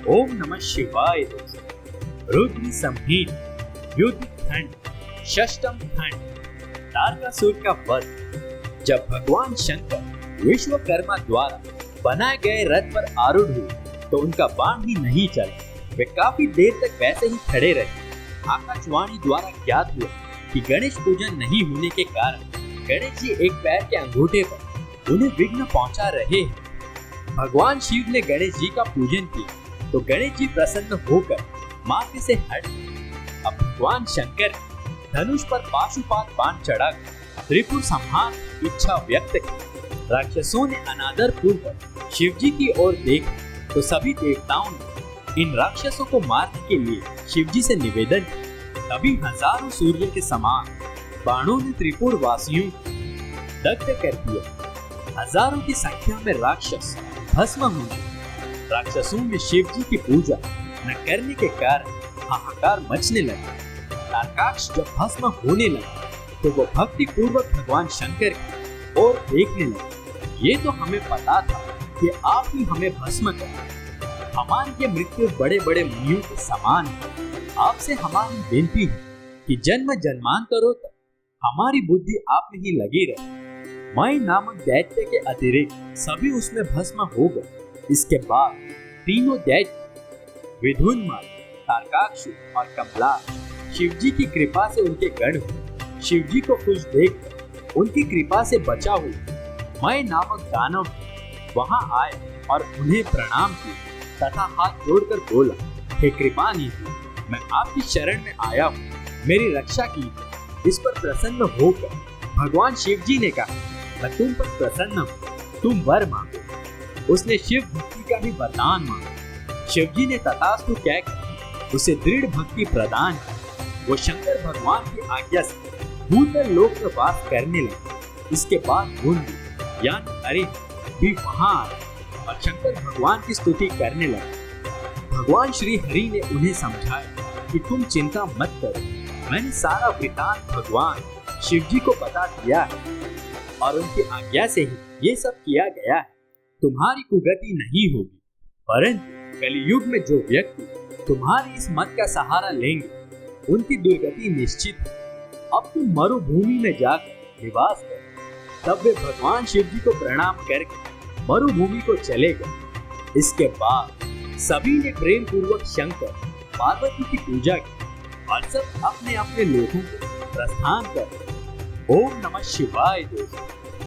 ओम नमः शिवाय दोस्तों। रुद्र संहिता युद्ध खंड षष्टम खंड तारकासुर का वध। जब भगवान शंकर विश्वकर्मा द्वारा बनाए गए रथ पर आरूढ़ हुए तो उनका बाण ही नहीं चला। वे काफी देर तक वैसे ही खड़े रहे। आकाशवाणी द्वारा ज्ञात हुआ कि गणेश पूजन नहीं होने के कारण गणेश जी एक पैर के अंगूठे पर उन्हें विघ्न पहुंचा रहे हैं। भगवान शिव ने गणेश जी का पूजन किया तो गणेश जी प्रसन्न होकर मार्ग से हट गए। अब भगवान शंकर धनुष पर पाशुपात बाण चढ़ाकर त्रिपुर संहार की इच्छा व्यक्त की। राक्षसों ने अनादर पूर्वक शिव जी की ओर देखा तो सभी देवताओं ने इन राक्षसों को मारने के लिए शिव जी से निवेदन किया। तभी हजारों सूर्य के समान बाणों ने त्रिपुर वासियों को दग्ध कर दिया। हजारों की संख्या में राक्षस भस्म हुए। राक्षसों में शिव जी की पूजा न करने के कारण हाहाकार मचने लगा। तारकाक्ष जब भस्म होने लगा तो वो भक्ति पूर्वक भगवान शंकर की ओर देखने लगे। ये तो हमें पता था कि आप ही हमें भस्म कर। हमारी ये मृत्यु बड़े बड़े मुनियों के समान है। आपसे हमारी विनती है कि जन्म जन्मांतरों तक हमारी बुद्धि आप में ही लगी रहे। मई नामक दैत्य के अतिरिक्त सभी उसमें भस्म हो गए। इसके बाद तीनों दैत्य विधुन्माल, तारकासुर और कमलाश शिव जी की कृपा से उनके गण हुए। शिव जी को खुश देखकर उनकी कृपा से बचा हुआ मय नामक दानव वहां आए और उन्हें प्रणाम किया तथा हाथ जोड़कर बोला, हे कृपा निधि, मैं आपकी शरण में आया हूँ, मेरी रक्षा कीजिए। इस पर प्रसन्न होकर भगवान शिव जी ने कहा, मैं तुम पर प्रसन्न हूँ, तुम वर मांगो। उसने शिव भक्ति का भी वरदान मांगा। शिव जी ने तथास्तु कहकर उसे दृढ़ भक्ति प्रदान की। वो शंकर भगवान की आज्ञा से भूतल लोक में वास करने लगे। इसके बाद मुंडी यानी हरि भी वहां आए और शंकर भगवान की स्तुति करने लगे। भगवान श्री हरि ने उन्हें समझाया कि तुम चिंता मत करो, मैंने सारा वृतांत भगवान शिव जी को बता दिया है और उनकी आज्ञा से ही ये सब किया गया है। तुम्हारी कुगति नहीं होगी, परंतु कलियुग में जो व्यक्ति तुम्हारी इस मत का सहारा लेंगे उनकी दुर्गति निश्चित है। अब तुम मरुभूमि में जाकर निवास करो। तब वे भगवान शिव जी को प्रणाम करके मरुभूमि को चले गए। इसके बाद सभी ने प्रेम पूर्वक शंकर पार्वती की पूजा की और सब अपने अपने लोगों को प्रस्थान कर। ओम नमः शिवाय दोस्तों।